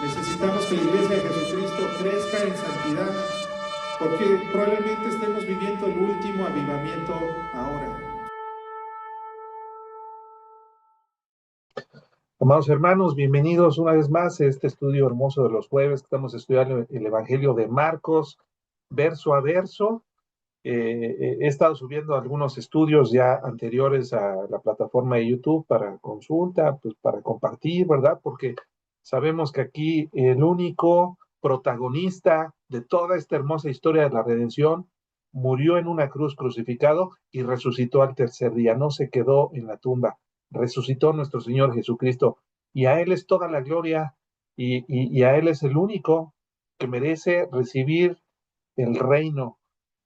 Necesitamos que la Iglesia de Jesucristo crezca en santidad, porque probablemente estemos viviendo el último avivamiento ahora. Amados hermanos, bienvenidos una vez más a este estudio hermoso de los jueves. Estamos estudiando el Evangelio de Marcos, verso a verso. He estado subiendo algunos estudios ya anteriores a la plataforma de YouTube para consulta, pues para compartir, ¿verdad? Porque sabemos que aquí el único protagonista de toda esta hermosa historia de la redención murió en una cruz crucificado y resucitó al tercer día. No se quedó en la tumba, resucitó nuestro Señor Jesucristo y a Él es toda la gloria y a Él es el único que merece recibir el reino.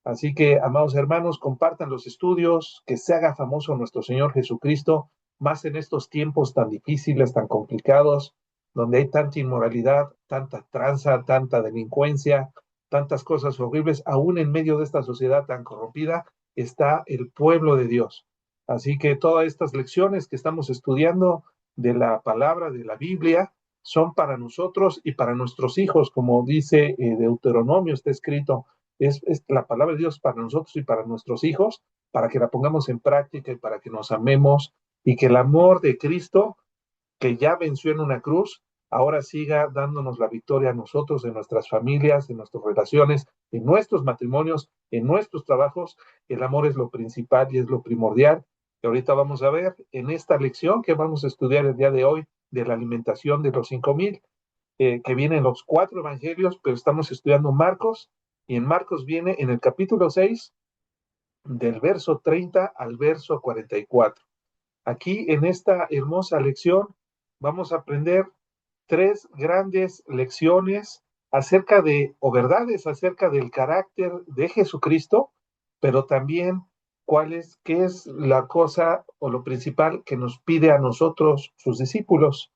Así que, amados hermanos, compartan los estudios, que se haga famoso nuestro Señor Jesucristo, más en estos tiempos tan difíciles, tan complicados, donde hay tanta inmoralidad, tanta tranza, tanta delincuencia, tantas cosas horribles. Aún en medio de esta sociedad tan corrompida está el pueblo de Dios. Así que todas estas lecciones que estamos estudiando de la palabra, de la Biblia, son para nosotros y para nuestros hijos, como dice Deuteronomio, está escrito. Es la palabra de Dios para nosotros y para nuestros hijos, para que la pongamos en práctica y para que nos amemos y que el amor de Cristo, que ya venció en una cruz, ahora siga dándonos la victoria a nosotros, en nuestras familias, en nuestras relaciones, en nuestros matrimonios, en nuestros trabajos. El amor es lo principal y es lo primordial. Y ahorita vamos a ver en esta lección que vamos a estudiar el día de hoy de la alimentación de los 5,000, que vienen los 4 evangelios, pero estamos estudiando Marcos, y en Marcos viene en el capítulo 6, del verso 30 al verso 44. Aquí en esta hermosa lección vamos a aprender 3 grandes lecciones acerca de, o verdades acerca del carácter de Jesucristo, pero también qué es la cosa o lo principal que nos pide a nosotros, sus discípulos.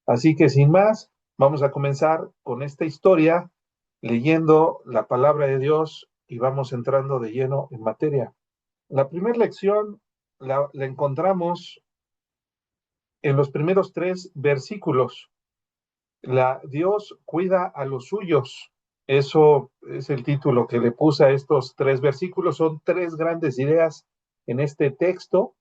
Así que sin más, vamos a comenzar con esta historia leyendo la palabra de Dios y vamos entrando de lleno en materia. La primera lección la encontramos en los primeros 3 versículos. Dios cuida a los suyos. Eso es el título que le puse a estos 3 versículos. Son 3 grandes ideas en este texto.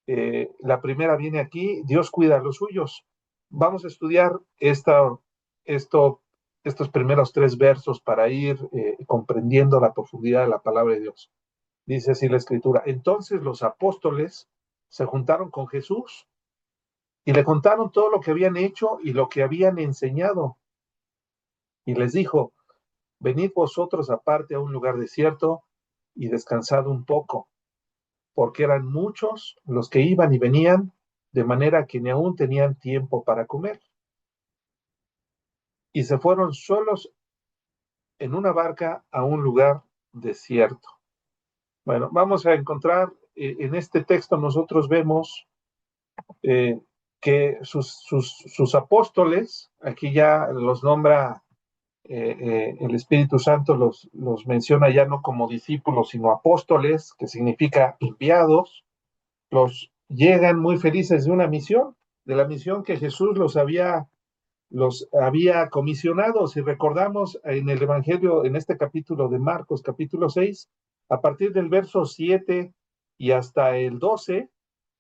La primera viene aquí: Dios cuida a los suyos. Vamos a estudiar esto, estos primeros 3 versos para ir comprendiendo la profundidad de la palabra de Dios. Dice así la escritura: entonces los apóstoles se juntaron con Jesús y le contaron todo lo que habían hecho y lo que habían enseñado. Y les dijo: venid vosotros aparte a un lugar desierto y descansad un poco, porque eran muchos los que iban y venían, de manera que ni aún tenían tiempo para comer. Y se fueron solos en una barca a un lugar desierto. Bueno, vamos a encontrar en este texto, nosotros vemos eh, que sus apóstoles, aquí ya los nombra el Espíritu Santo, los menciona ya no como discípulos, sino apóstoles, que significa enviados. Los llegan muy felices de una misión, de la misión que Jesús los había comisionado. Si recordamos en el Evangelio, en este capítulo de Marcos, capítulo 6, a partir del verso 7 y hasta el 12,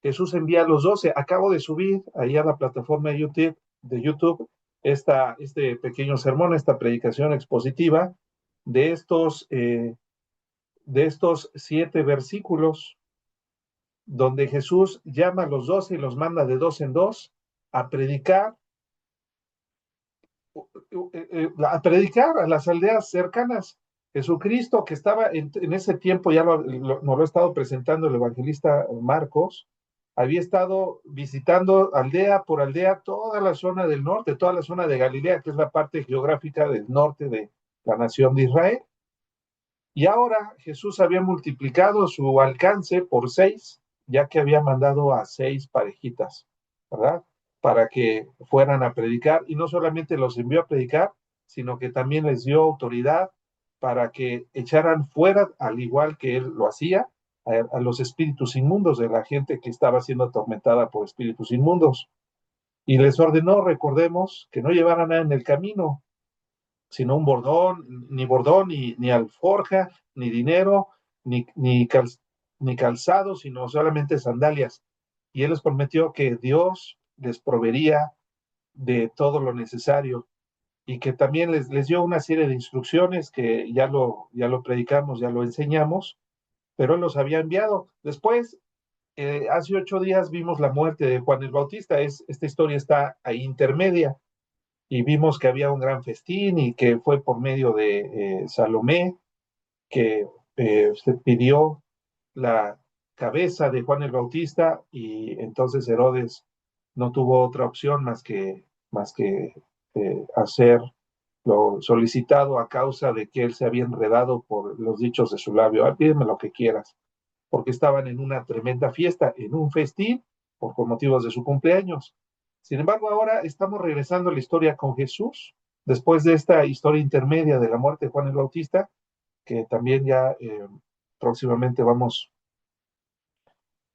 Jesús envía a los 12. Acabo de subir ahí a la plataforma de YouTube este pequeño sermón, esta predicación expositiva de estos 7 versículos, donde Jesús llama a los 12 y los manda de 2 en 2 a predicar a las aldeas cercanas. Jesucristo, que estaba en ese tiempo, ya nos lo ha estado presentando el evangelista Marcos, había estado visitando aldea por aldea toda la zona del norte, toda la zona de Galilea, que es la parte geográfica del norte de la nación de Israel. Y ahora Jesús había multiplicado su alcance por 6, ya que había mandado a 6 parejitas, ¿verdad? Para que fueran a predicar, y no solamente los envió a predicar, sino que también les dio autoridad para que echaran fuera, al igual que él lo hacía, a los espíritus inmundos, de la gente que estaba siendo atormentada por espíritus inmundos. y les ordenó, recordemos, que no llevaran nada en el camino, sino un bordón, ni alforja, ni dinero, ni, ni, cal, ni calzado, sino solamente sandalias. Y él les prometió que Dios les proveería de todo lo necesario y que también les dio una serie de instrucciones que ya lo predicamos, ya lo enseñamos, pero él los había enviado. Después, hace 8 días vimos la muerte de Juan el Bautista. Esta historia está ahí intermedia y vimos que había un gran festín y que fue por medio de Salomé que se pidió la cabeza de Juan el Bautista y entonces Herodes no tuvo otra opción más que hacer lo solicitado a causa de que él se había enredado por los dichos de su labio. Ah, pídeme lo que quieras, porque estaban en una tremenda fiesta, en un festín, por motivos de su cumpleaños. Sin embargo, ahora estamos regresando a la historia con Jesús, después de esta historia intermedia de la muerte de Juan el Bautista, que también ya próximamente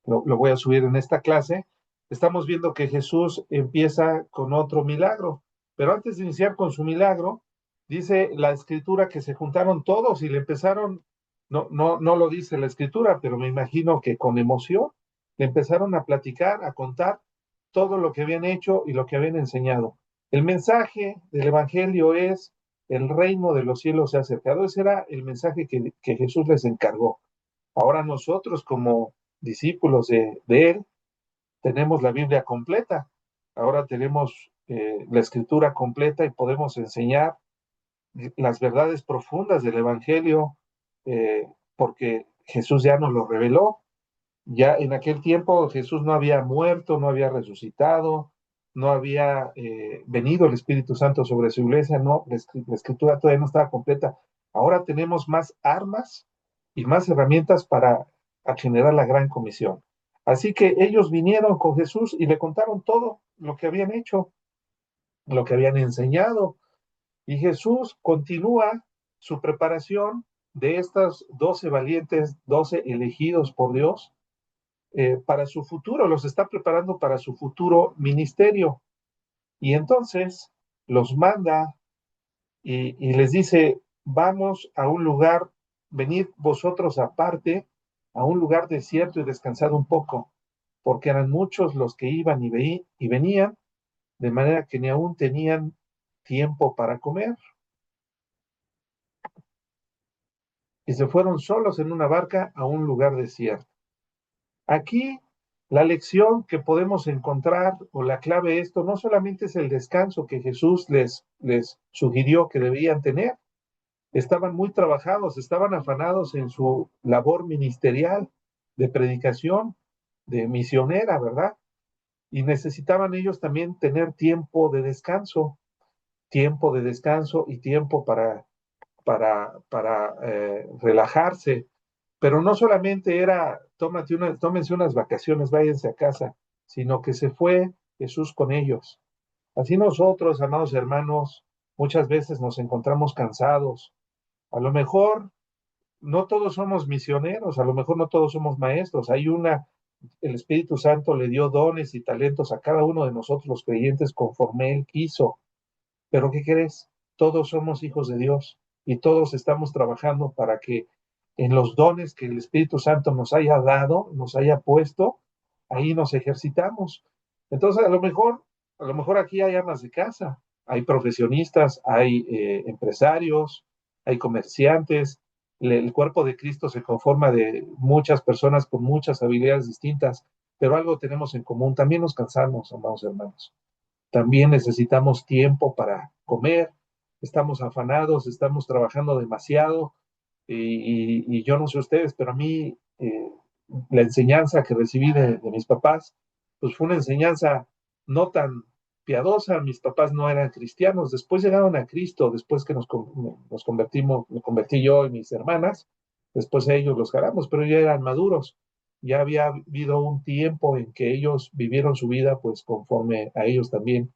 lo voy a subir en esta clase. Estamos viendo que Jesús empieza con otro milagro, pero antes de iniciar con su milagro, dice la escritura que se juntaron todos y le empezaron, no lo dice la escritura, pero me imagino que con emoción le empezaron a platicar, a contar todo lo que habían hecho y lo que habían enseñado. El mensaje del Evangelio es: el reino de los cielos se ha acercado. Ese era el mensaje que Jesús les encargó. Ahora nosotros, como discípulos de Él, tenemos la Biblia completa. Ahora tenemos la escritura completa y podemos enseñar las verdades profundas del Evangelio, porque Jesús ya nos lo reveló. Ya en aquel tiempo Jesús no había muerto, no había resucitado, no había venido el Espíritu Santo sobre su iglesia, no, la escritura todavía no estaba completa. Ahora tenemos más armas y más herramientas para generar la gran comisión. Así que ellos vinieron con Jesús y le contaron todo lo que habían hecho, lo que habían enseñado. Y Jesús continúa su preparación de estas 12 valientes, 12 elegidos por Dios, para su futuro, los está preparando para su futuro ministerio. Y entonces los manda y les dice: vamos a un lugar, venid vosotros aparte, a un lugar desierto y descansad un poco, porque eran muchos los que iban y venían, de manera que ni aún tenían tiempo para comer. Y se fueron solos en una barca a un lugar desierto. Aquí la lección que podemos encontrar, o la clave de esto, no solamente es el descanso que Jesús les sugirió que debían tener. Estaban muy trabajados, estaban afanados en su labor ministerial, de predicación, de misionera, ¿verdad? Y necesitaban ellos también tener tiempo de descanso y tiempo para relajarse. Pero no solamente era: tómense unas vacaciones, váyanse a casa, sino que se fue Jesús con ellos. Así nosotros, amados hermanos, muchas veces nos encontramos cansados. A lo mejor no todos somos misioneros, a lo mejor no todos somos maestros. El Espíritu Santo le dio dones y talentos a cada uno de nosotros los creyentes conforme Él quiso. Pero ¿qué crees? Todos somos hijos de Dios y todos estamos trabajando para que en los dones que el Espíritu Santo nos haya dado, nos haya puesto, ahí nos ejercitamos. Entonces, a lo mejor aquí hay amas de casa, hay profesionistas, hay empresarios, hay comerciantes. El cuerpo de Cristo se conforma de muchas personas con muchas habilidades distintas, pero algo tenemos en común: también nos cansamos, amados hermanos. También necesitamos tiempo para comer, estamos afanados, estamos trabajando demasiado y yo no sé ustedes, pero a mí la enseñanza que recibí de mis papás, pues fue una enseñanza no tan piadosa. Mis papás no eran cristianos, después llegaron a Cristo, después que nos convertimos, me convertí yo y mis hermanas, después ellos los jalamos, pero ya eran maduros. Ya había habido un tiempo en que ellos vivieron su vida pues conforme a ellos también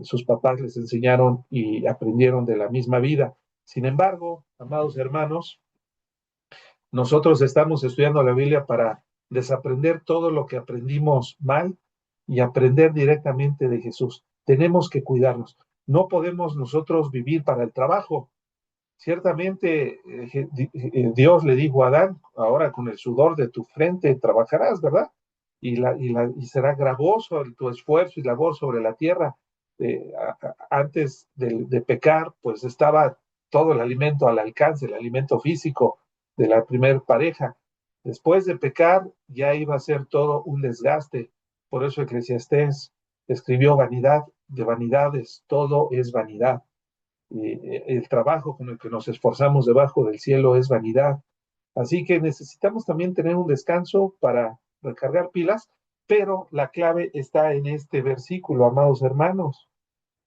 sus papás les enseñaron y aprendieron de la misma vida. Sin embargo, amados hermanos, nosotros estamos estudiando la Biblia para desaprender todo lo que aprendimos mal y aprender directamente de Jesús. Tenemos que cuidarnos. No podemos nosotros vivir para el trabajo. Ciertamente Dios le dijo a Adán, ahora con el sudor de tu frente trabajarás, ¿verdad? Y será gravoso tu esfuerzo y labor sobre la tierra. Antes de pecar, pues estaba todo el alimento al alcance, el alimento físico de la primer pareja. Después de pecar, ya iba a ser todo un desgaste. Por eso Eclesiastés escribió vanidad de vanidades, todo es vanidad. El trabajo con el que nos esforzamos debajo del cielo es vanidad. Así que necesitamos también tener un descanso para recargar pilas, pero la clave está en este versículo, amados hermanos.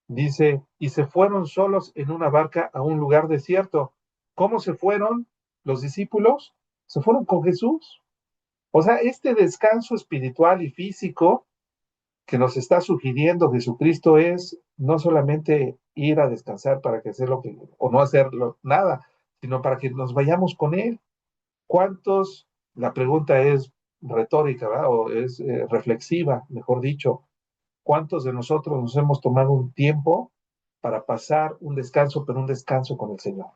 Dice, y se fueron solos en una barca a un lugar desierto. ¿Cómo se fueron los discípulos? Se fueron con Jesús. O sea, este descanso espiritual y físico que nos está sugiriendo Jesucristo es no solamente ir a descansar para que hacer lo que, o no hacerlo nada, sino para que nos vayamos con Él. ¿Cuántos? La pregunta es retórica, ¿verdad? O es reflexiva, mejor dicho. ¿Cuántos de nosotros nos hemos tomado un tiempo para pasar un descanso, pero un descanso con el Señor?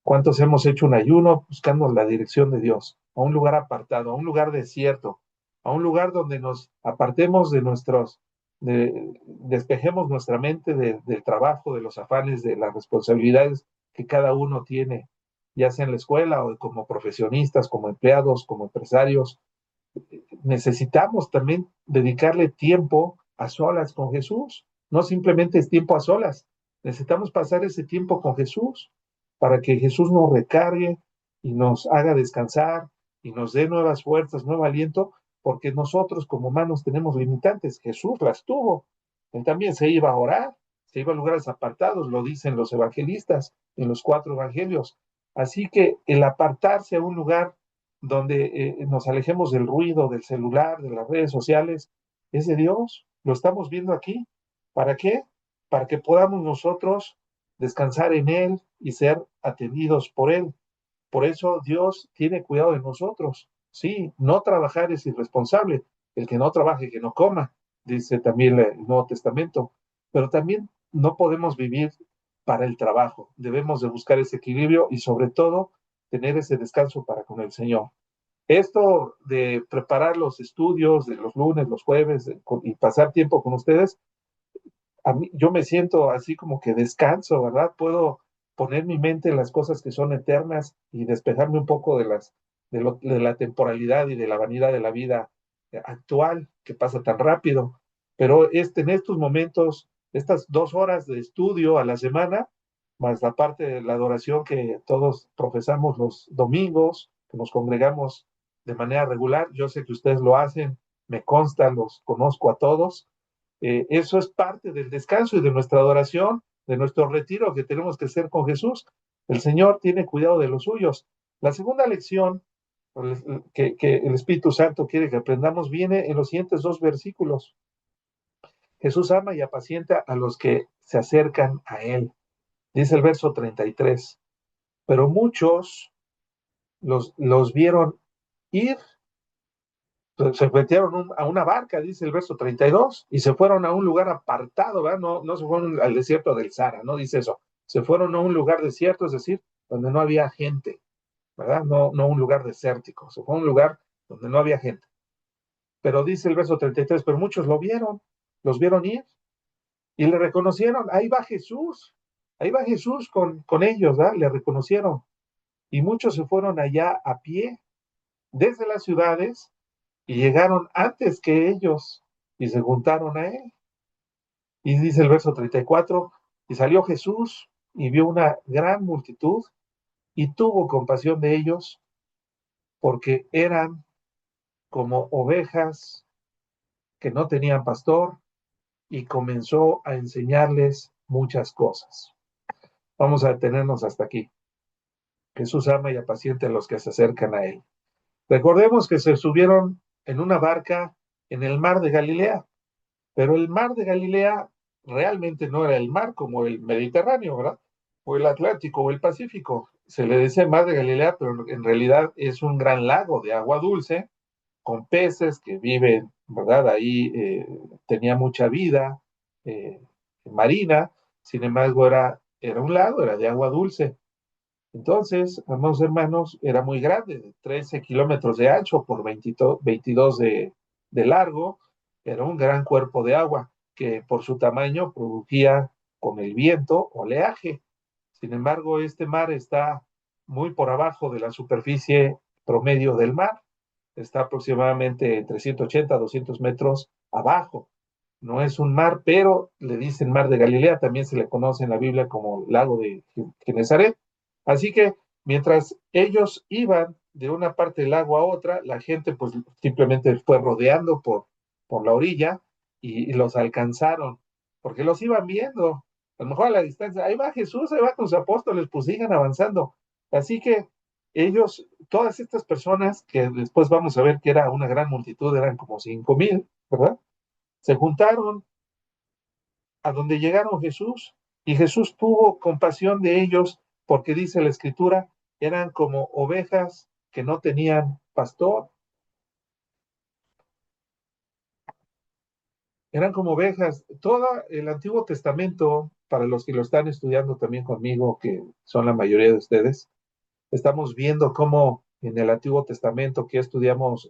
¿Cuántos hemos hecho un ayuno buscando la dirección de Dios, a un lugar apartado, a un lugar desierto, a un lugar donde nos apartemos de despejemos nuestra mente del trabajo, de los afanes, de las responsabilidades que cada uno tiene, ya sea en la escuela o como profesionistas, como empleados, como empresarios? Necesitamos también dedicarle tiempo a solas con Jesús. No simplemente es tiempo a solas. Necesitamos pasar ese tiempo con Jesús para que Jesús nos recargue y nos haga descansar y nos dé nuevas fuerzas, nuevo aliento, porque nosotros como humanos tenemos limitantes. Jesús las tuvo. Él también se iba a orar, se iba a lugares apartados, lo dicen los evangelistas en los 4 evangelios. Así que el apartarse a un lugar donde nos alejemos del ruido, del celular, de las redes sociales, es de Dios. Lo estamos viendo aquí. ¿Para qué? Para que podamos nosotros descansar en Él y ser atendidos por Él. Por eso Dios tiene cuidado de nosotros. Sí, no trabajar es irresponsable. El que no trabaje, que no coma, dice también el Nuevo Testamento. Pero también no podemos vivir para el trabajo. Debemos de buscar ese equilibrio y sobre todo tener ese descanso para con el Señor. Esto de preparar los estudios de los lunes, los jueves y pasar tiempo con ustedes, a mí, yo me siento así como que descanso, ¿verdad? Puedo poner mi mente en las cosas que son eternas y despejarme un poco de la temporalidad y de la vanidad de la vida actual que pasa tan rápido. Pero en estos momentos, estas 2 horas de estudio a la semana, más la parte de la adoración que todos profesamos los domingos, que nos congregamos de manera regular, yo sé que ustedes lo hacen, me consta, los conozco a todos. Eso es parte del descanso y de nuestra adoración, de nuestro retiro que tenemos que hacer con Jesús. El Señor tiene cuidado de los suyos. La segunda lección que el Espíritu Santo quiere que aprendamos viene en los siguientes 2 versículos. Jesús ama y apacienta a los que se acercan a Él. Dice el verso 33. Pero muchos los vieron ir, se metieron a una barca, dice el verso 32, y se fueron a un lugar apartado, ¿verdad? No se fueron al desierto del Sahara, no dice eso. Se fueron a un lugar desierto, es decir, donde no había gente, ¿verdad? No un lugar desértico, se fue a un lugar donde no había gente. Pero dice el verso 33, pero muchos los vieron ir y le reconocieron, ahí va Jesús con ellos, ¿verdad? Le reconocieron. Y muchos se fueron allá a pie, desde las ciudades, y llegaron antes que ellos y se juntaron a él. Y dice el verso 34, y salió Jesús y vio una gran multitud y tuvo compasión de ellos porque eran como ovejas que no tenían pastor y comenzó a enseñarles muchas cosas. Vamos a detenernos hasta aquí. Jesús ama y apacienta a los que se acercan a él. Recordemos que se subieron en una barca en el mar de Galilea. Pero el mar de Galilea realmente no era el mar como el Mediterráneo, ¿verdad? O el Atlántico o el Pacífico. Se le dice mar de Galilea, pero en realidad es un gran lago de agua dulce con peces que viven, ¿verdad? Ahí tenía mucha vida marina, sin embargo era un lago, era de agua dulce. Entonces, amados hermanos, era muy grande, de 13 kilómetros de ancho por 22 de largo, era un gran cuerpo de agua que por su tamaño producía con el viento oleaje. Sin embargo, este mar está muy por abajo de la superficie promedio del mar, está aproximadamente entre 180 a 200 metros abajo. No es un mar, pero le dicen mar de Galilea, también se le conoce en la Biblia como lago de Genezaret. Así que mientras ellos iban de una parte del lago a otra, la gente pues simplemente fue rodeando por la orilla y los alcanzaron, porque los iban viendo, a lo mejor a la distancia, ahí va Jesús, ahí va con sus apóstoles, pues sigan avanzando. Así que ellos, todas estas personas, que después vamos a ver que era una gran multitud, eran como 5,000, ¿verdad? Se juntaron a donde llegaron Jesús y Jesús tuvo compasión de ellos porque dice la escritura, eran como ovejas que no tenían pastor, eran como ovejas. Todo el Antiguo Testamento, para los que lo están estudiando también conmigo, que son la mayoría de ustedes, estamos viendo cómo en el Antiguo Testamento que estudiamos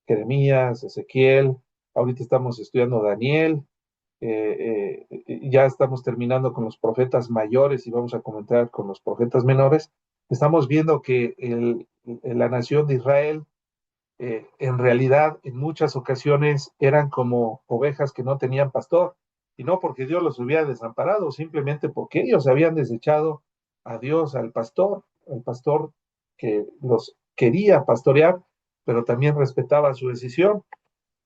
Jeremías, Ezequiel, ahorita estamos estudiando Daniel, ya estamos terminando con los profetas mayores y vamos a comentar con los profetas menores. Estamos viendo que la nación de Israel en realidad en muchas ocasiones eran como ovejas que no tenían pastor, y no porque Dios los hubiera desamparado, simplemente porque ellos habían desechado a Dios, al pastor que los quería pastorear, pero también respetaba su decisión.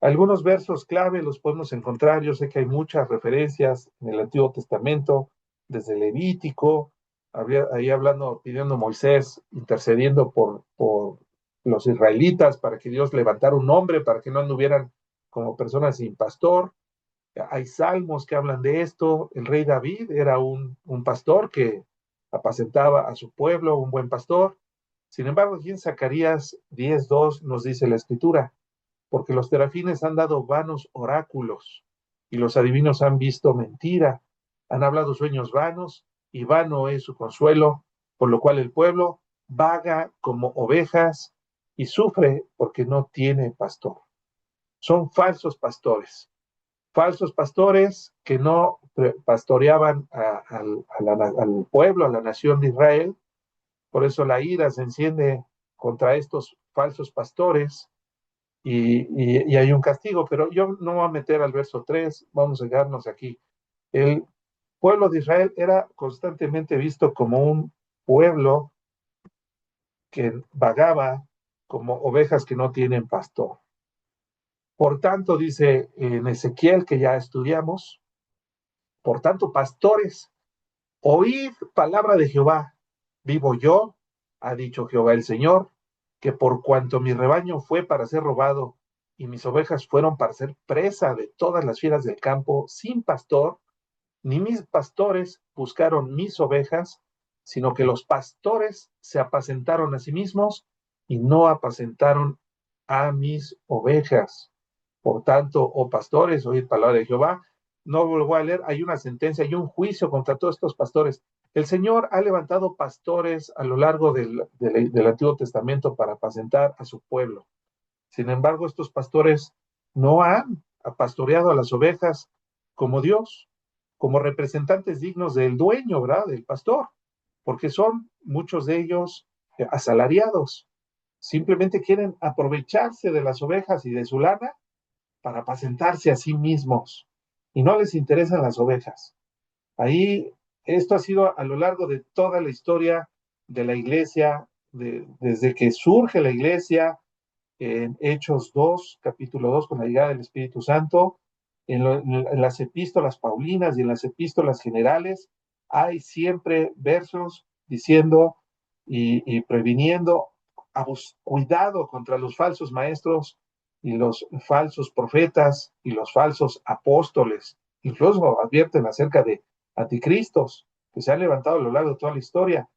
Algunos versos clave los podemos encontrar, yo sé que hay muchas referencias en el Antiguo Testamento, desde Levítico, ahí hablando, pidiendo Moisés, intercediendo por los israelitas para que Dios levantara un hombre, para que no anduvieran como personas sin pastor. Hay salmos que hablan de esto. El rey David era un pastor que apacentaba a su pueblo, un buen pastor. Sin embargo, aquí en Zacarías 10:2 nos dice la escritura, porque los terafines han dado vanos oráculos y los adivinos han visto mentira, han hablado sueños vanos y vano es su consuelo, por lo cual el pueblo vaga como ovejas y sufre porque no tiene pastor. Son falsos pastores que no pastoreaban al pueblo, a la nación de Israel. Por eso la ira se enciende contra estos falsos pastores y hay un castigo, pero yo no voy a meter al verso 3, vamos a quedarnos aquí. El pueblo de Israel era constantemente visto como un pueblo que vagaba como ovejas que no tienen pastor. Por tanto, dice en Ezequiel, que ya estudiamos, por tanto, pastores, oíd palabra de Jehová, vivo yo, ha dicho Jehová el Señor, que por cuanto mi rebaño fue para ser robado y mis ovejas fueron para ser presa de todas las fieras del campo sin pastor, ni mis pastores buscaron mis ovejas, sino que los pastores se apacentaron a sí mismos y no apacentaron a mis ovejas. Por tanto, oh pastores, oíd palabra de Jehová. No lo voy a leer, hay una sentencia, hay un juicio contra todos estos pastores. El Señor ha levantado pastores a lo largo del Antiguo Testamento para apacentar a su pueblo. Sin embargo, estos pastores no han pastoreado a las ovejas como Dios, como representantes dignos del dueño, ¿verdad? Del pastor, porque son muchos de ellos asalariados. Simplemente quieren aprovecharse de las ovejas y de su lana para apacentarse a sí mismos y no les interesan las ovejas. Ahí, esto ha sido a lo largo de toda la historia de la iglesia, desde que surge la iglesia, en Hechos 2, capítulo 2, con la llegada del Espíritu Santo, en las epístolas paulinas y en las epístolas generales, hay siempre versos diciendo y previniendo, cuidado contra los falsos maestros y los falsos profetas y los falsos apóstoles. Incluso advierten acerca de anticristos que se han levantado a lo largo de toda la historia.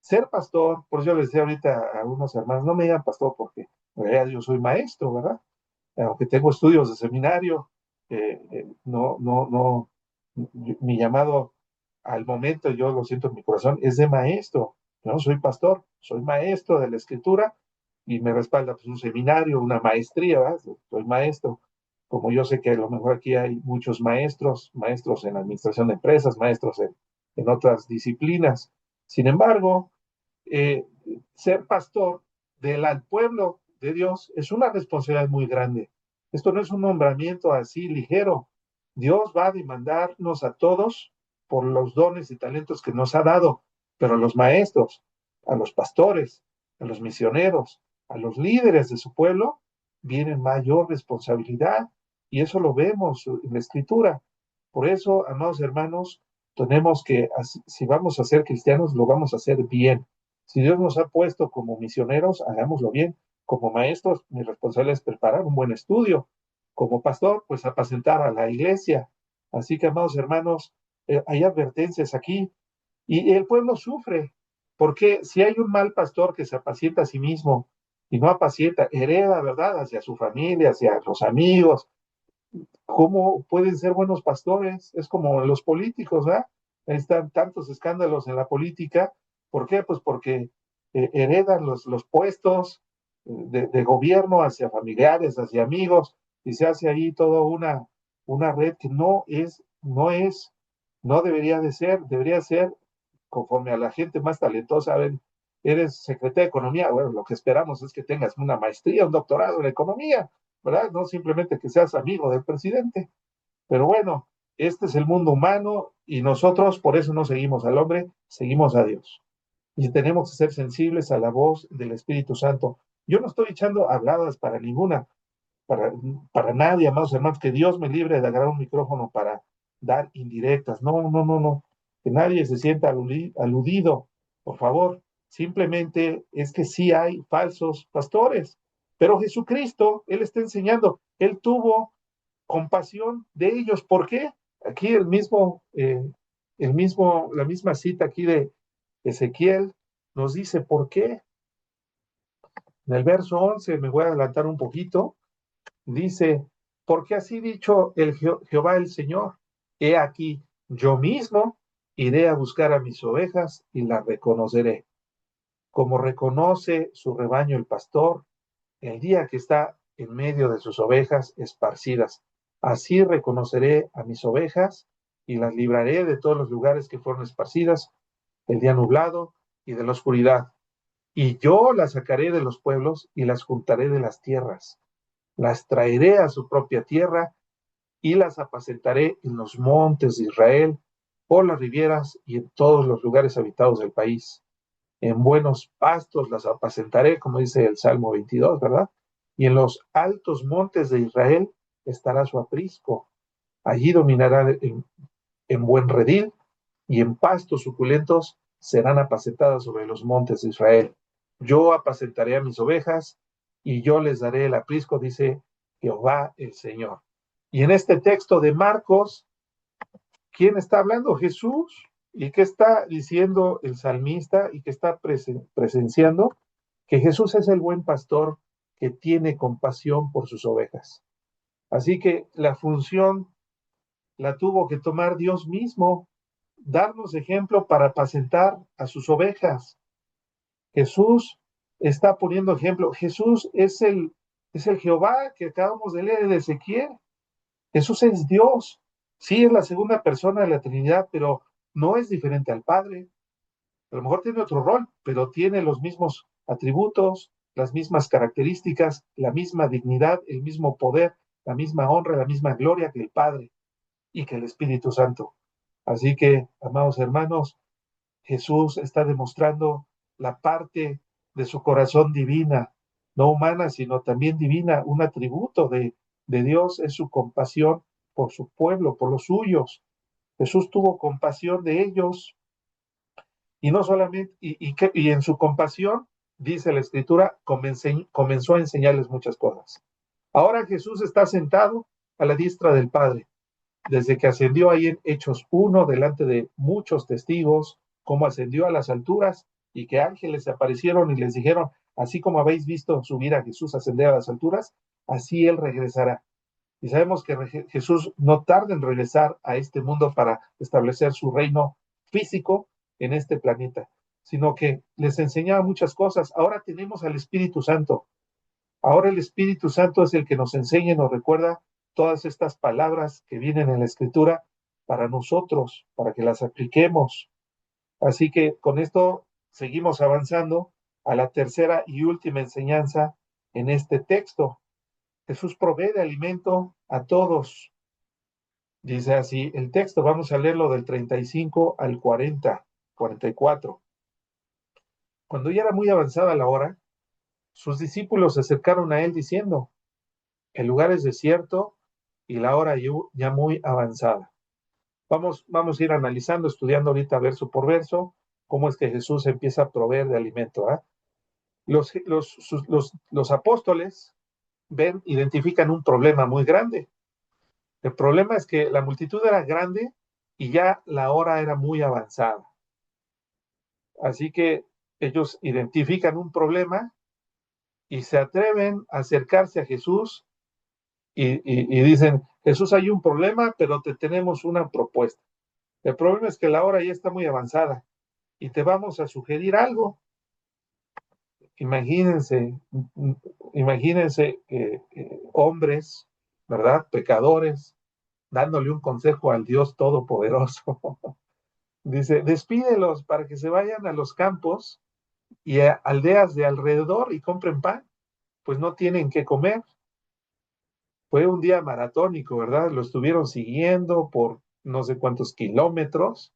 Ser pastor, por eso yo les decía ahorita a algunos hermanos, no me digan pastor porque en realidad yo soy maestro, ¿verdad? Aunque tengo estudios de seminario, no, mi llamado al momento, yo lo siento en mi corazón, es de maestro. Yo no soy pastor, soy maestro de la escritura y me respalda pues, un seminario, una maestría, ¿verdad? Soy maestro. Como yo sé que a lo mejor aquí hay muchos maestros, maestros en administración de empresas, maestros en otras disciplinas. Sin embargo, eh, ser pastor del pueblo de Dios es una responsabilidad muy grande. Esto no es un nombramiento así ligero. Dios va a demandarnos a todos por los dones y talentos que nos ha dado, pero a los maestros, a los pastores, a los misioneros, a los líderes de su pueblo, viene mayor responsabilidad. Y eso lo vemos en la Escritura. Por eso, amados hermanos, tenemos que, si vamos a ser cristianos, lo vamos a hacer bien. Si Dios nos ha puesto como misioneros, hagámoslo bien. Como maestros, mi responsabilidad es preparar un buen estudio. Como pastor, pues apacentar a la iglesia. Así que, amados hermanos, hay advertencias aquí y el pueblo sufre. Porque si hay un mal pastor que se apacienta a sí mismo y no apacienta, hereda, ¿verdad?, hacia su familia, hacia los amigos. ¿Cómo pueden ser buenos pastores? Es como los políticos, ¿verdad? Están tantos escándalos en la política. ¿Por qué? Pues porque heredan los puestos de gobierno hacia familiares, hacia amigos, y se hace ahí toda una red que no debería de ser, debería ser conforme a la gente más talentosa. Ven, eres secretaria de Economía, bueno, lo que esperamos es que tengas una maestría, un doctorado en Economía, ¿verdad? No simplemente que seas amigo del presidente. Pero bueno, este es el mundo humano y nosotros por eso no seguimos al hombre, seguimos a Dios. Y tenemos que ser sensibles a la voz del Espíritu Santo. Yo no estoy echando habladas para ninguna, para, para nadie, amados hermanos, que Dios me libre de agarrar un micrófono para dar indirectas. No, no, no, no. Que nadie se sienta aludido, por favor. Simplemente es que sí hay falsos pastores. Pero Jesucristo, Él está enseñando, Él tuvo compasión de ellos. ¿Por qué? Aquí la misma cita aquí de Ezequiel nos dice por qué. En el verso 11, me voy a adelantar un poquito, dice, porque así dicho el Jehová el Señor, he aquí, yo mismo iré a buscar a mis ovejas y las reconoceré, como reconoce su rebaño el pastor el día que está en medio de sus ovejas esparcidas. Así reconoceré a mis ovejas y las libraré de todos los lugares que fueron esparcidas, el día nublado y de la oscuridad. Y yo las sacaré de los pueblos y las juntaré de las tierras. Las traeré a su propia tierra y las apacentaré en los montes de Israel, por las ribieras y en todos los lugares habitados del país. En buenos pastos las apacentaré, como dice el Salmo 22, ¿verdad? Y en los altos montes de Israel estará su aprisco. Allí dominará en buen redil y en pastos suculentos serán apacentadas sobre los montes de Israel. Yo apacentaré a mis ovejas y yo les daré el aprisco, dice Jehová el Señor. Y en este texto de Marcos, ¿quién está hablando? Jesús. ¿Y qué está diciendo el salmista y qué está presenciando? Que Jesús es el buen pastor que tiene compasión por sus ovejas. Así que la función la tuvo que tomar Dios mismo, darnos ejemplo para apacentar a sus ovejas. Jesús está poniendo ejemplo. Jesús es el Jehová que acabamos de leer de Ezequiel. Jesús es Dios. Sí, es la segunda persona de la Trinidad, pero no es diferente al Padre. A lo mejor tiene otro rol, pero tiene los mismos atributos, las mismas características, la misma dignidad, el mismo poder, la misma honra, la misma gloria que el Padre y que el Espíritu Santo. Así que, amados hermanos, Jesús está demostrando la parte de su corazón divina, no humana, sino también divina. Un atributo de Dios es su compasión por su pueblo, por los suyos. Jesús tuvo compasión de ellos y no solamente, y en su compasión, dice la Escritura, comenzó a enseñarles muchas cosas. Ahora Jesús está sentado a la diestra del Padre desde que ascendió ahí en Hechos 1, delante de muchos testigos, cómo ascendió a las alturas y que ángeles aparecieron y les dijeron, Así como habéis visto subir a Jesús, ascender a las alturas, así Él regresará. Y sabemos que Jesús no tarda en regresar a este mundo para establecer su reino físico en este planeta, sino que les enseñaba muchas cosas. Ahora tenemos al Espíritu Santo. Ahora el Espíritu Santo es el que nos enseña y nos recuerda todas estas palabras que vienen en la Escritura para nosotros, para que las apliquemos. Así que con esto seguimos avanzando a la tercera y última enseñanza en este texto. Jesús provee de alimento a todos. Dice así el texto, vamos a leerlo del 35 al 40, 44. Cuando ya era muy avanzada la hora, sus discípulos se acercaron a él diciendo, el lugar es desierto y la hora ya muy avanzada. Vamos a ir analizando, estudiando ahorita verso por verso, cómo es que Jesús empieza a proveer de alimento. Los apóstoles identifican un problema muy grande. El problema es que la multitud era grande y ya la hora era muy avanzada. Así que ellos identifican un problema y se atreven a acercarse a Jesús y dicen, Jesús, hay un problema, pero te tenemos una propuesta. El problema es que la hora ya está muy avanzada y te vamos a sugerir algo. Imagínense, hombres, ¿verdad? Pecadores, dándole un consejo al Dios Todopoderoso. Dice, despídelos para que se vayan a los campos y a aldeas de alrededor y compren pan, pues no tienen que comer. Fue un día maratónico, ¿verdad? Lo estuvieron siguiendo por no sé cuántos kilómetros,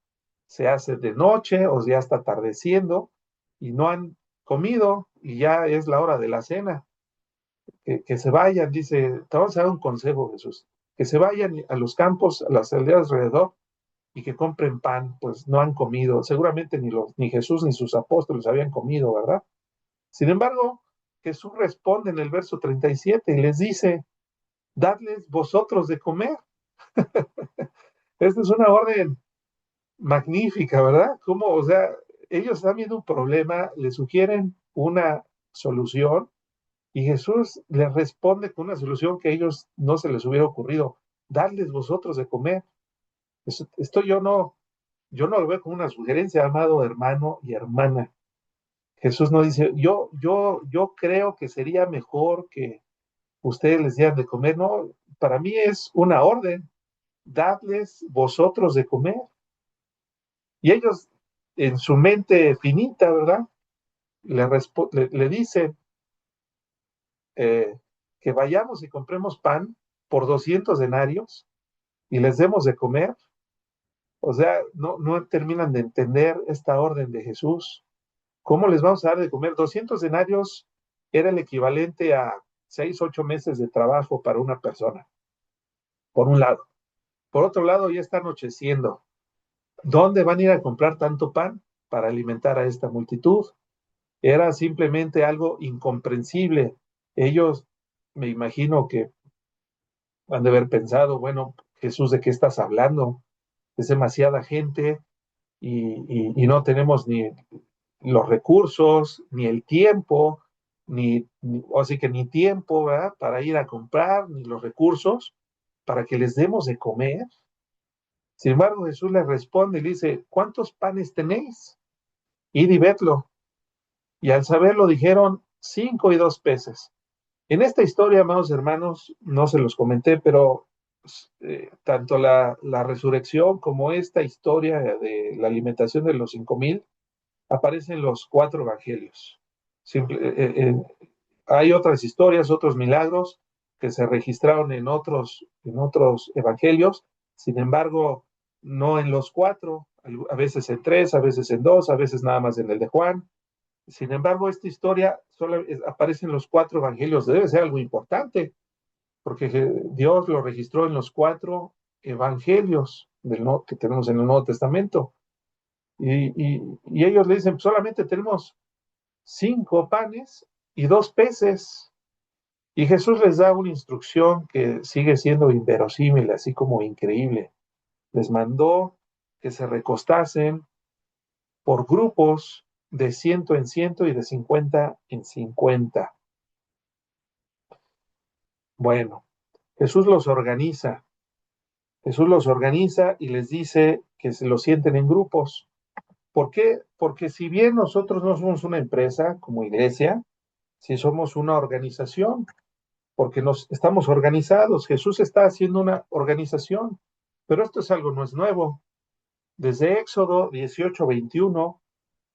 se hace de noche o ya está atardeciendo y no han comido y ya es la hora de la cena. Que se vayan, dice, te vamos a dar un consejo, Jesús, que se vayan a los campos, a las aldeas alrededor y que compren pan, pues no han comido, seguramente ni Jesús ni sus apóstoles habían comido, ¿verdad? Sin embargo, Jesús responde en el verso 37 y les dice, dadles vosotros de comer. Esta es una orden magnífica, ¿verdad? Como, o sea, ellos están viendo un problema, le sugieren una solución y Jesús les responde con una solución que a ellos no se les hubiera ocurrido, darles vosotros de comer. Esto yo no lo veo como una sugerencia, amado hermano y hermana. Jesús no dice, yo creo que sería mejor que ustedes les dieran de comer. No, para mí es una orden, dadles vosotros de comer. Y ellos, en su mente finita, ¿verdad? Le dicen que vayamos y compremos pan por 200 denarios y les demos de comer. O sea, no terminan de entender esta orden de Jesús. ¿Cómo les vamos a dar de comer? 200 denarios era el equivalente a 6, 8 meses de trabajo para una persona, por un lado. Por otro lado, ya está anocheciendo. ¿Dónde van a ir a comprar tanto pan para alimentar a esta multitud? Era simplemente algo incomprensible. Ellos, me imagino que han de haber pensado, bueno, Jesús, ¿de qué estás hablando? Es demasiada gente y no tenemos ni los recursos, ni el tiempo, así que ni tiempo, ¿verdad? Para ir a comprar, ni los recursos para que les demos de comer. Sin embargo, Jesús les responde y le dice, ¿cuántos panes tenéis? Id y vedlo. Y al saberlo dijeron, 5 y 2 peces. En esta historia, amados hermanos, no se los comenté, pero tanto la resurrección como esta historia de la alimentación de los 5,000 aparecen los 4 evangelios. Hay otras historias, otros milagros que se registraron en otros evangelios, sin embargo, no en los 4, a veces en 3, a veces en 2, a veces nada más en el de Juan. Sin embargo, esta historia solo aparece en los 4 evangelios. Debe ser algo importante, porque Dios lo registró en los 4 evangelios que tenemos en el Nuevo Testamento. Y ellos le dicen, solamente tenemos 5 panes y 2 peces. Y Jesús les da una instrucción que sigue siendo inverosímil, así como increíble. Les mandó que se recostasen por grupos de 100 en 100 y de 50 en 50. Bueno, Jesús los organiza. Jesús los organiza y les dice que se lo sienten en grupos. ¿Por qué? Porque si bien nosotros no somos una empresa como iglesia, si somos una organización, porque nos estamos organizados. Jesús está haciendo una organización, pero esto es algo no es nuevo. Desde Éxodo 18:21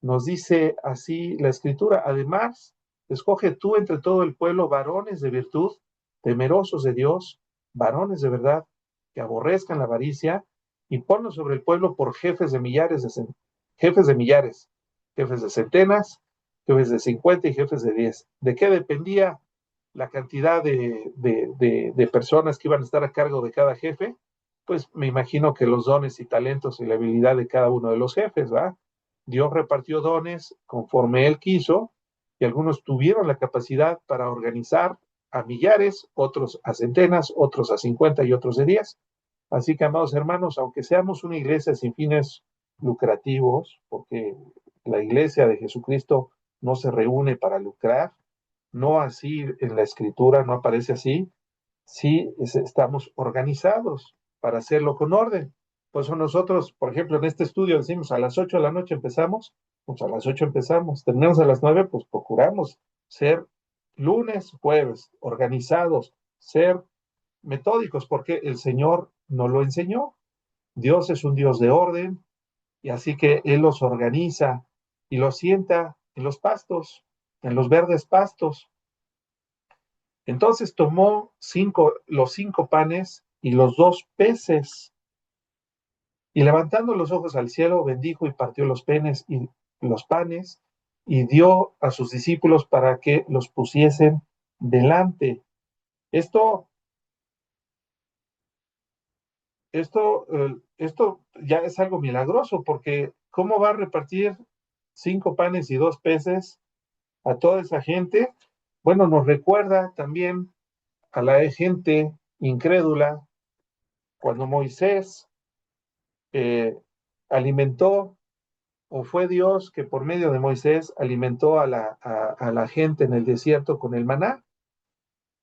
nos dice así la escritura: además, escoge tú entre todo el pueblo varones de virtud, temerosos de Dios, varones de verdad, que aborrezcan la avaricia, y ponlos sobre el pueblo por jefes de millares, jefes de centenas, jefes de 50 y jefes de 10. ¿De qué dependía la cantidad de personas que iban a estar a cargo de cada jefe? Pues me imagino que los dones y talentos y la habilidad de cada uno de los jefes, ¿va? Dios repartió dones conforme Él quiso, y algunos tuvieron la capacidad para organizar a millares, otros a centenas, otros a 50 y otros de 10. Así que, amados hermanos, aunque seamos una iglesia sin fines lucrativos, porque la iglesia de Jesucristo no se reúne para lucrar, no así en la escritura, no aparece así, sí estamos organizados para hacerlo con orden. Por eso nosotros, por ejemplo, en este estudio decimos a las 8 de la noche empezamos, pues a las 8 empezamos, terminamos a las 9, pues procuramos ser lunes, jueves, organizados, ser metódicos, porque el Señor nos lo enseñó. Dios es un Dios de orden, y así que Él los organiza y los sienta en los pastos, en los verdes pastos. Entonces tomó los 5 panes y los 2 peces, y levantando los ojos al cielo, bendijo y partió los panes, y dio a sus discípulos para que los pusiesen delante. Esto, esto ya es algo milagroso, porque ¿cómo va a repartir 5 panes y 2 peces a toda esa gente? Bueno, nos recuerda también a la gente incrédula cuando Moisés eh, alimentó, o fue Dios que por medio de Moisés alimentó a la gente en el desierto con el maná.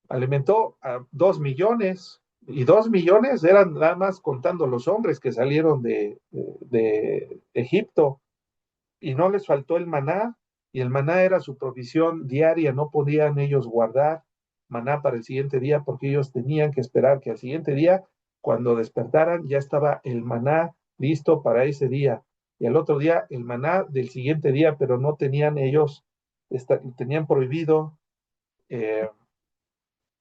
Alimentó a 2 millones, y 2 millones eran nada más contando los hombres que salieron de Egipto, y no les faltó el maná, y el maná era su provisión diaria. No podían ellos guardar maná para el siguiente día, porque ellos tenían que esperar que al siguiente día, cuando despertaran, ya estaba el maná listo para ese día, y al otro día el maná del siguiente día, pero no tenían ellos, tenían prohibido eh,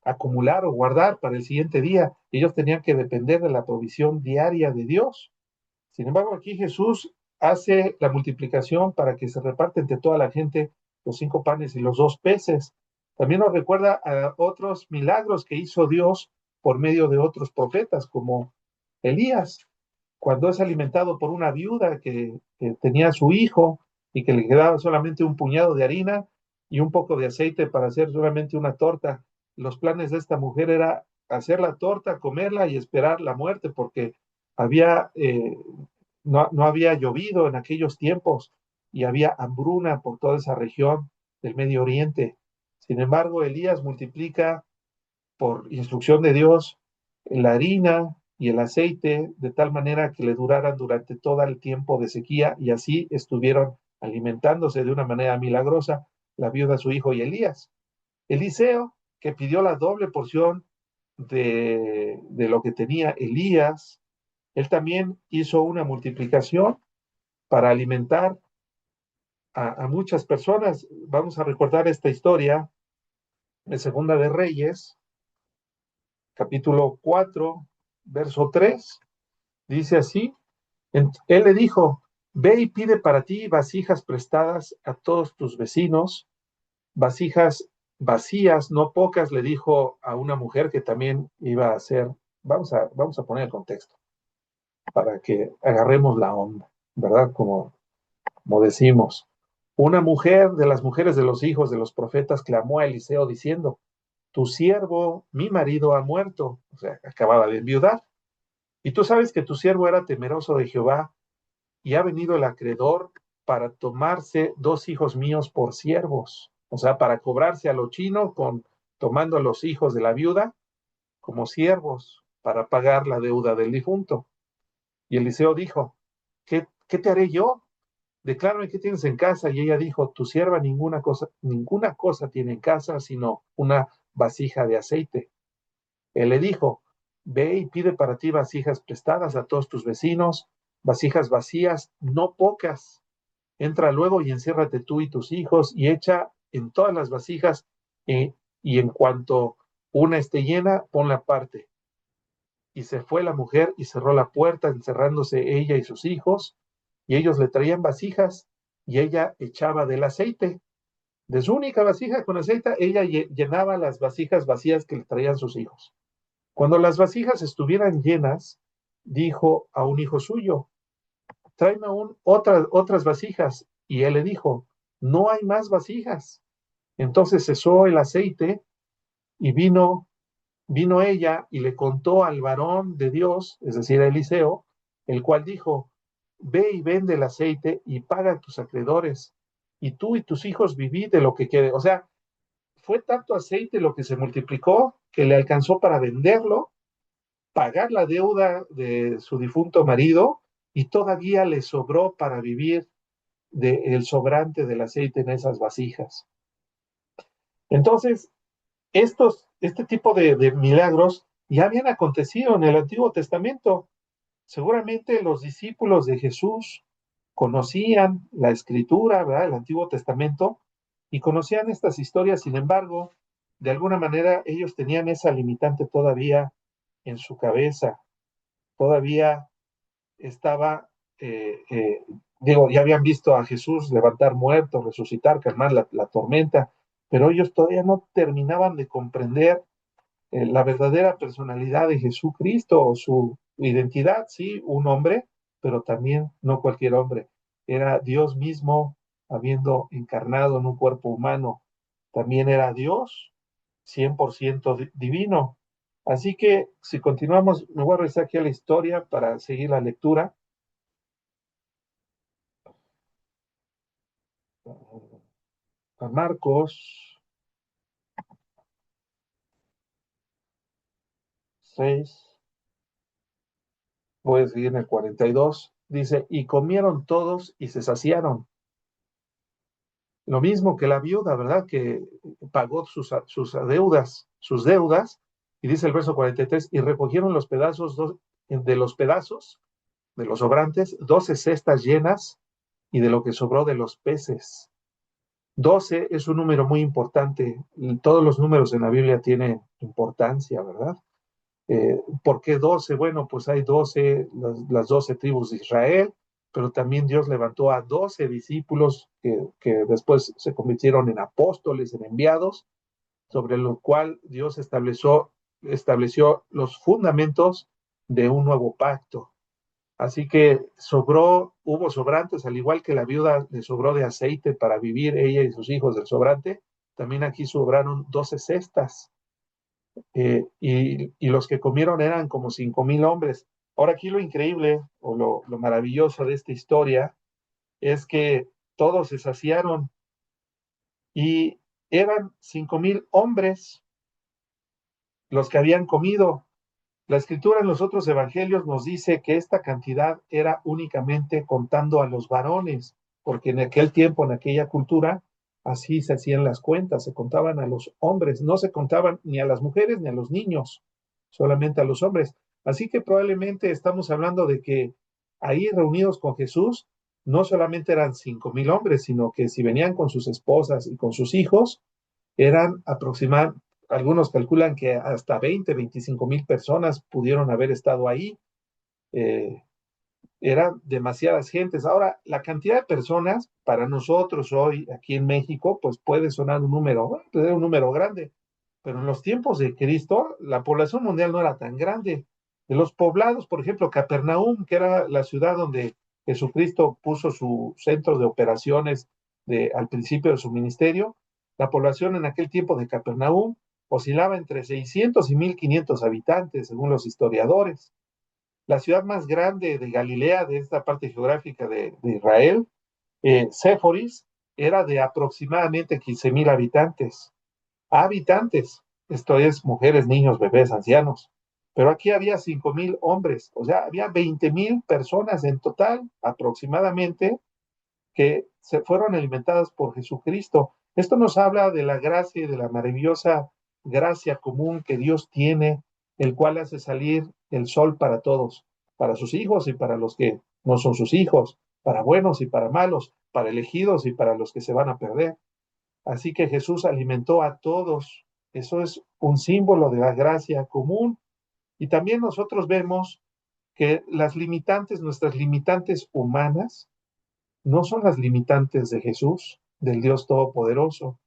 acumular o guardar para el siguiente día. Ellos tenían que depender de la provisión diaria de Dios. Sin embargo, aquí Jesús hace la multiplicación para que se reparte entre toda la gente los 5 panes y los 2 peces. También nos recuerda a otros milagros que hizo Dios por medio de otros profetas, como Elías, cuando es alimentado por una viuda que tenía a su hijo y que le quedaba solamente un puñado de harina y un poco de aceite para hacer solamente una torta. Los planes de esta mujer era hacer la torta, comerla y esperar la muerte, porque había, no había llovido en aquellos tiempos y había hambruna por toda esa región del Medio Oriente. Sin embargo, Elías multiplica por instrucción de Dios la harina y el aceite de tal manera que le duraran durante todo el tiempo de sequía, y así estuvieron alimentándose de una manera milagrosa la viuda, su hijo y Elías. Eliseo, que pidió la doble porción de lo que tenía Elías, él también hizo una multiplicación para alimentar a muchas personas. Vamos a recordar esta historia de Segunda de Reyes, capítulo 4, verso 3. Dice así: él le dijo, ve y pide para ti vasijas prestadas a todos tus vecinos, vasijas vacías, no pocas, le dijo a una mujer que también iba a hacer. Vamos a poner el contexto para que agarremos la onda, ¿verdad? Como decimos. Una mujer de las mujeres de los hijos de los profetas clamó a Eliseo diciendo, tu siervo, mi marido, ha muerto. O sea, acababa de enviudar. Y tú sabes que tu siervo era temeroso de Jehová, y ha venido el acreedor para tomarse 2 hijos míos por siervos, o sea, para cobrarse a lo chino tomando a los hijos de la viuda como siervos para pagar la deuda del difunto. Y Eliseo dijo, ¿qué te haré yo? Declárame qué tienes en casa. Y ella dijo, tu sierva ninguna cosa tiene en casa, sino una vasija de aceite. Él le dijo, ve y pide para ti vasijas prestadas a todos tus vecinos, vasijas vacías, no pocas. Entra luego y enciérrate tú y tus hijos y echa en todas las vasijas y en cuanto una esté llena, ponla aparte. Y se fue la mujer y cerró la puerta, encerrándose ella y sus hijos, y ellos le traían vasijas y ella echaba del aceite. De su única vasija con aceite, ella llenaba las vasijas vacías que le traían sus hijos. Cuando las vasijas estuvieran llenas, dijo a un hijo suyo, tráeme otras vasijas. Y él le dijo, no hay más vasijas. Entonces cesó el aceite y vino ella y le contó al varón de Dios, es decir, a Eliseo, el cual dijo, ve y vende el aceite y paga a tus acreedores, y tú y tus hijos vivid de lo que quede. O sea, fue tanto aceite lo que se multiplicó que le alcanzó para venderlo, pagar la deuda de su difunto marido y todavía le sobró para vivir del sobrante del aceite en esas vasijas. Entonces, este tipo de milagros ya habían acontecido en el Antiguo Testamento. Seguramente los discípulos de Jesús conocían la Escritura, ¿verdad? El Antiguo Testamento, y conocían estas historias. Sin embargo, de alguna manera ellos tenían esa limitante todavía en su cabeza. Todavía estaba, ya habían visto a Jesús levantar muertos, resucitar, calmar la tormenta, pero ellos todavía no terminaban de comprender la verdadera personalidad de Jesucristo o su identidad, sí, un hombre, pero también no cualquier hombre. Era Dios mismo habiendo encarnado en un cuerpo humano. También era Dios, 100% divino. Así que si continuamos, me voy a regresar aquí a la historia para seguir la lectura. A Marcos 6, voy a seguir en el 42. Dice, y comieron todos y se saciaron. Lo mismo que la viuda, ¿verdad? Que pagó sus deudas, y dice el verso 43, y recogieron los pedazos de los pedazos, de los sobrantes, 12 cestas llenas, y de lo que sobró de los peces. 12 es un número muy importante. Todos los números en la Biblia tienen importancia, ¿verdad? ¿Por qué 12? Bueno, pues hay 12, las 12 tribus de Israel, pero también Dios levantó a 12 discípulos que después se convirtieron en apóstoles, en enviados, sobre lo cual Dios estableció los fundamentos de un nuevo pacto. Así que hubo sobrantes, al igual que la viuda le sobró de aceite para vivir ella y sus hijos del sobrante, también aquí sobraron 12 cestas. Y los que comieron eran como 5,000 hombres. Ahora aquí lo increíble o lo maravilloso de esta historia es que todos se saciaron y eran 5,000 hombres los que habían comido. La escritura en los otros evangelios nos dice que esta cantidad era únicamente contando a los varones, porque en aquel tiempo, en aquella cultura, así se hacían las cuentas, se contaban a los hombres, no se contaban ni a las mujeres ni a los niños, solamente a los hombres. Así que probablemente estamos hablando de que ahí reunidos con Jesús, no solamente eran 5,000 hombres, sino que si venían con sus esposas y con sus hijos, eran aproximadamente, algunos calculan que hasta 20, 25,000 personas pudieron haber estado ahí. Eh, Eran demasiadas gentes. Ahora, la cantidad de personas para nosotros hoy aquí en México, pues puede sonar un número grande, pero en los tiempos de Cristo, la población mundial no era tan grande. De los poblados, por ejemplo, Capernaum, que era la ciudad donde Jesucristo puso su centro de operaciones al principio de su ministerio, la población en aquel tiempo de Capernaum oscilaba entre 600 y 1,500 habitantes, según los historiadores. La ciudad más grande de Galilea, de esta parte geográfica de Israel, Séforis era de aproximadamente 15,000 habitantes. Habitantes, esto es mujeres, niños, bebés, ancianos. Pero aquí había 5,000 hombres, o sea, había 20,000 personas en total aproximadamente que se fueron alimentadas por Jesucristo. Esto nos habla de la gracia y de la maravillosa gracia común que Dios tiene, el cual hace salir el sol para todos, para sus hijos y para los que no son sus hijos, para buenos y para malos, para elegidos y para los que se van a perder. Así que Jesús alimentó a todos. Eso es un símbolo de la gracia común. Y también nosotros vemos que las limitantes, nuestras limitantes humanas, no son las limitantes de Jesús, del Dios Todopoderoso.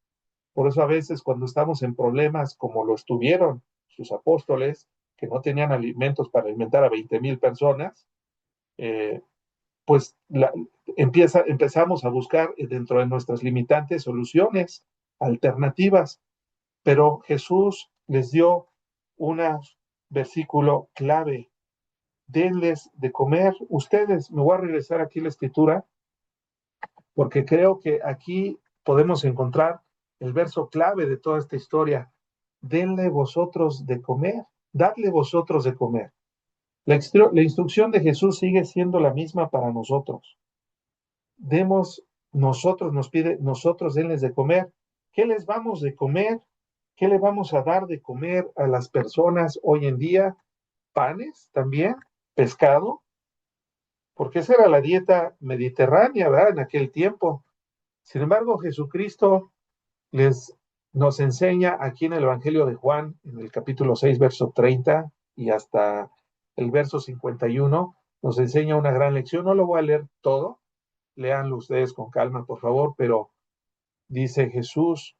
Por eso a veces cuando estamos en problemas como lo estuvieron sus apóstoles, que no tenían alimentos para alimentar a 20,000 personas, eh, pues empezamos a buscar dentro de nuestras limitantes soluciones, alternativas, pero Jesús les dio un versículo clave: denles de comer. Ustedes, me voy a regresar aquí a la escritura, porque creo que aquí podemos encontrar el verso clave de toda esta historia. Denle vosotros de comer, dadle vosotros de comer. La instrucción de Jesús sigue siendo la misma para nosotros. Demos, nosotros nos pide, nosotros denles de comer. ¿Qué les vamos de comer? ¿Qué le vamos a dar de comer a las personas hoy en día? ¿Panes también? ¿Pescado? Porque esa era la dieta mediterránea, ¿verdad? En aquel tiempo. Sin embargo, Jesucristo les nos enseña aquí en el Evangelio de Juan, en el capítulo 6, verso 30 y hasta el verso 51, nos enseña una gran lección. No lo voy a leer todo, léanlo ustedes con calma, por favor, pero dice Jesús,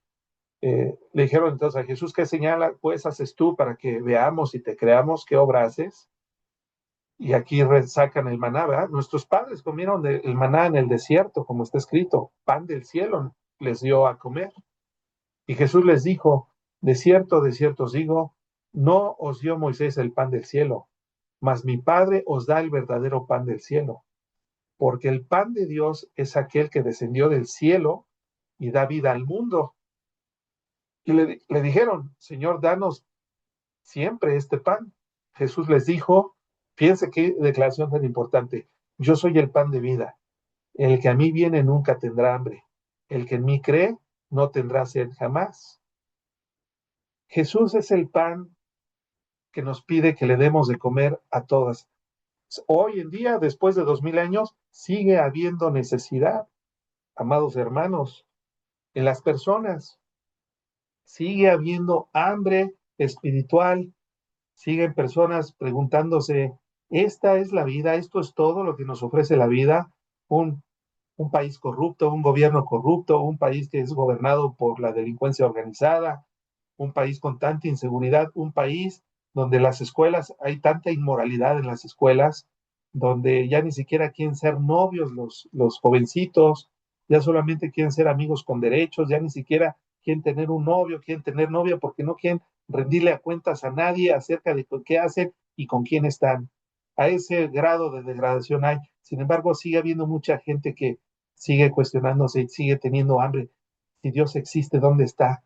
le dijeron entonces a Jesús: ¿qué señal pues haces tú para que veamos y te creamos? ¿Qué obra haces? Y aquí sacan el maná, ¿verdad? Nuestros padres comieron el maná en el desierto, como está escrito, pan del cielo les dio a comer. Y Jesús les dijo: de cierto os digo, no os dio Moisés el pan del cielo, mas mi Padre os da el verdadero pan del cielo, porque el pan de Dios es aquel que descendió del cielo y da vida al mundo. Y le dijeron: Señor, danos siempre este pan. Jesús les dijo, fíjense qué declaración tan importante: yo soy el pan de vida, el que a mí viene nunca tendrá hambre, el que en mí cree no tendrá sed jamás. Jesús es el pan que nos pide que le demos de comer a todas. Hoy en día, después de 2000 años, sigue habiendo necesidad, amados hermanos, en las personas. Sigue habiendo hambre espiritual. Siguen personas preguntándose: ¿esta es la vida? ¿Esto es todo lo que nos ofrece la vida? Un, un país corrupto, un gobierno corrupto, un país que es gobernado por la delincuencia organizada, un país con tanta inseguridad, un país donde las escuelas, hay tanta inmoralidad en las escuelas, donde ya ni siquiera quieren ser novios los jovencitos, ya solamente quieren ser amigos con derechos, ya ni siquiera quieren tener un novio, quieren tener novia porque no quieren rendirle a cuentas a nadie acerca de qué hacen y con quién están. A ese grado de degradación hay. Sin embargo, sigue habiendo mucha gente que sigue cuestionándose y sigue teniendo hambre. Si Dios existe, ¿dónde está?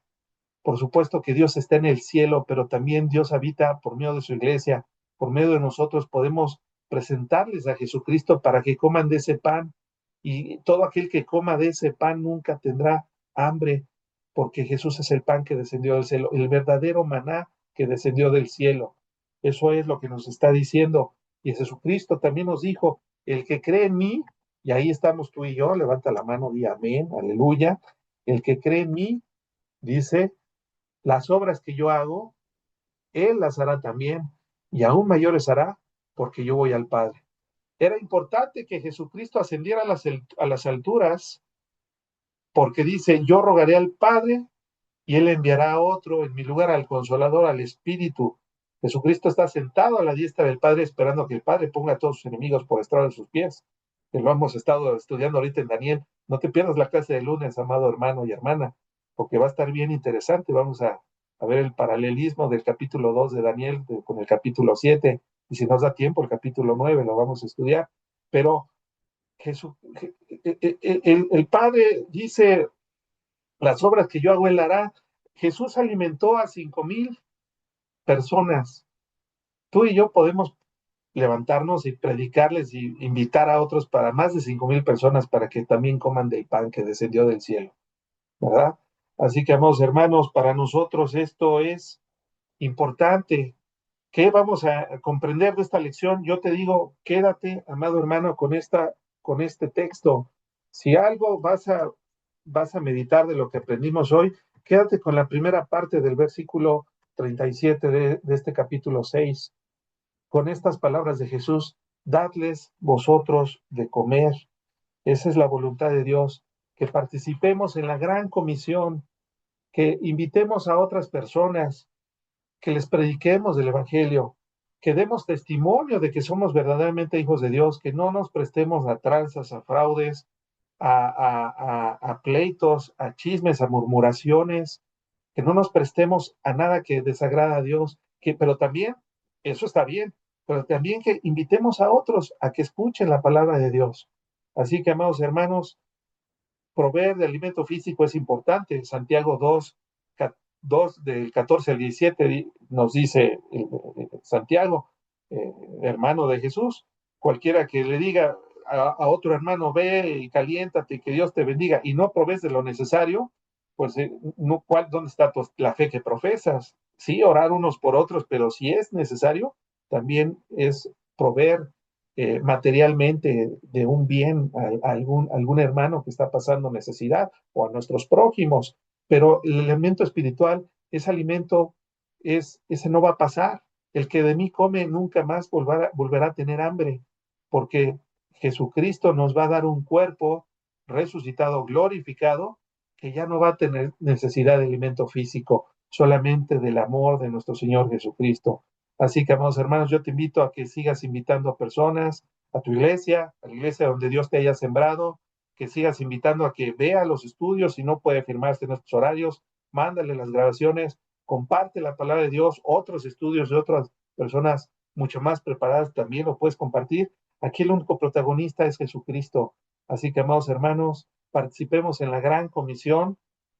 Por supuesto que Dios está en el cielo, pero también Dios habita por medio de su iglesia. Por medio de nosotros podemos presentarles a Jesucristo para que coman de ese pan. Y todo aquel que coma de ese pan nunca tendrá hambre, porque Jesús es el pan que descendió del cielo, el verdadero maná que descendió del cielo. Eso es lo que nos está diciendo. Y Jesucristo también nos dijo: el que cree en mí, y ahí estamos tú y yo, levanta la mano, di amén, aleluya. El que cree en mí, dice, las obras que yo hago, Él las hará también, y aún mayores hará, porque yo voy al Padre. Era importante que Jesucristo ascendiera a las alturas, porque dice: yo rogaré al Padre, y Él enviará a otro en mi lugar, al Consolador, al Espíritu. Jesucristo está sentado a la diestra del Padre, esperando que el Padre ponga a todos sus enemigos por estrado de sus pies. Que lo hemos estado estudiando ahorita en Daniel. No te pierdas la clase de lunes, amado hermano y hermana, porque va a estar bien interesante. Vamos a ver el paralelismo del capítulo 2 de Daniel con el capítulo 7, y si nos da tiempo, el capítulo 9 lo vamos a estudiar. Pero Jesús, el Padre dice, las obras que yo hago, Él hará. Jesús alimentó a 5,000 personas. Tú y yo podemos levantarnos y predicarles y invitar a otros para más de 5,000 personas para que también coman del pan que descendió del cielo, ¿verdad? Así que, amados hermanos, para nosotros esto es importante. ¿Qué vamos a comprender de esta lección? Yo te digo, quédate, amado hermano, con este texto. Si algo vas a meditar de lo que aprendimos hoy, quédate con la primera parte del versículo 37 de este capítulo 6, con estas palabras de Jesús: dadles vosotros de comer. Esa es la voluntad de Dios, que participemos en la gran comisión, que invitemos a otras personas, que les prediquemos del Evangelio, que demos testimonio de que somos verdaderamente hijos de Dios, que no nos prestemos a tranzas, a fraudes, a pleitos, a chismes, a murmuraciones, que no nos prestemos a nada que desagrada a Dios, pero también, eso está bien, pero también que invitemos a otros a que escuchen la palabra de Dios. Así que, amados hermanos, proveer de alimento físico es importante. Santiago 2 del 14 al 17 nos dice Santiago, hermano de Jesús, cualquiera que le diga a otro hermano, ve y caliéntate, que Dios te bendiga, y no provees de lo necesario, pues ¿dónde está la fe que profesas? Sí, orar unos por otros, pero si es necesario, también es proveer materialmente de un bien a algún hermano que está pasando necesidad, o a nuestros prójimos. Pero el elemento espiritual, ese alimento, ese no va a pasar. El que de mí come nunca más volverá a tener hambre, porque Jesucristo nos va a dar un cuerpo resucitado, glorificado, que ya no va a tener necesidad de alimento físico, solamente del amor de nuestro Señor Jesucristo. Así que, amados hermanos, yo te invito a que sigas invitando a personas a tu iglesia, a la iglesia donde Dios te haya sembrado, que sigas invitando a que vea los estudios. Si no puede firmarse en estos horarios, mándale las grabaciones, comparte la palabra de Dios, otros estudios de otras personas mucho más preparadas también lo puedes compartir. Aquí el único protagonista es Jesucristo. Así que, amados hermanos, participemos en la gran comisión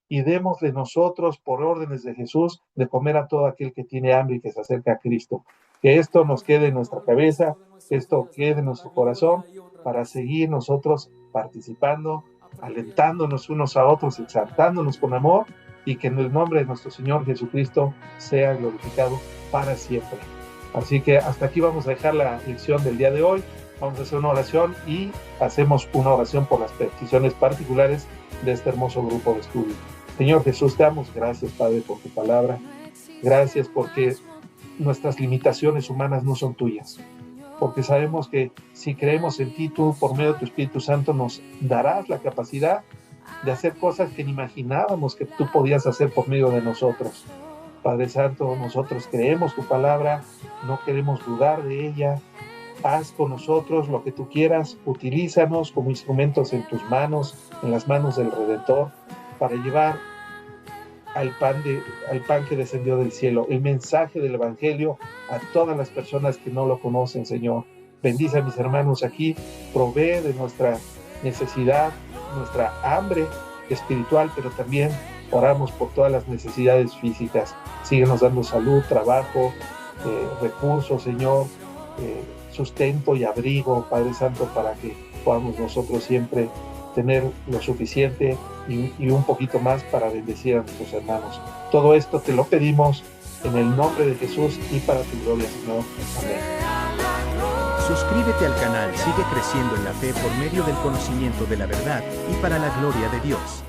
y demos de nosotros, por órdenes de Jesús, de comer a todo aquel que tiene hambre y que se acerca a Cristo. Que esto nos quede en nuestra cabeza, que esto quede en nuestro corazón, para seguir nosotros participando, alentándonos unos a otros, exaltándonos con amor, y que en el nombre de nuestro Señor Jesucristo sea glorificado para siempre. Así que hasta aquí vamos a dejar la lección del día de hoy. Vamos a hacer una oración y hacemos una oración por las peticiones particulares de este hermoso grupo de estudio. Señor Jesús, te damos gracias, Padre, por tu palabra. Gracias porque nuestras limitaciones humanas no son tuyas. Porque sabemos que si creemos en ti, tú, por medio de tu Espíritu Santo, nos darás la capacidad de hacer cosas que ni imaginábamos que tú podías hacer por medio de nosotros. Padre Santo, nosotros creemos tu palabra, no queremos dudar de ella. Haz con nosotros lo que tú quieras, utilízanos como instrumentos en tus manos, en las manos del Redentor, para llevar al pan que descendió del cielo, el mensaje del Evangelio a todas las personas que no lo conocen, Señor. Bendice a mis hermanos aquí, provee de nuestra necesidad, nuestra hambre espiritual, pero también oramos por todas las necesidades físicas. Síguenos dando salud, trabajo, recursos, Señor, sustento y abrigo, Padre Santo, para que podamos nosotros siempre tener lo suficiente y un poquito más para bendecir a nuestros hermanos. Todo esto te lo pedimos en el nombre de Jesús y para tu gloria, Señor. Amén. Suscríbete al canal, sigue creciendo en la fe por medio del conocimiento de la verdad y para la gloria de Dios.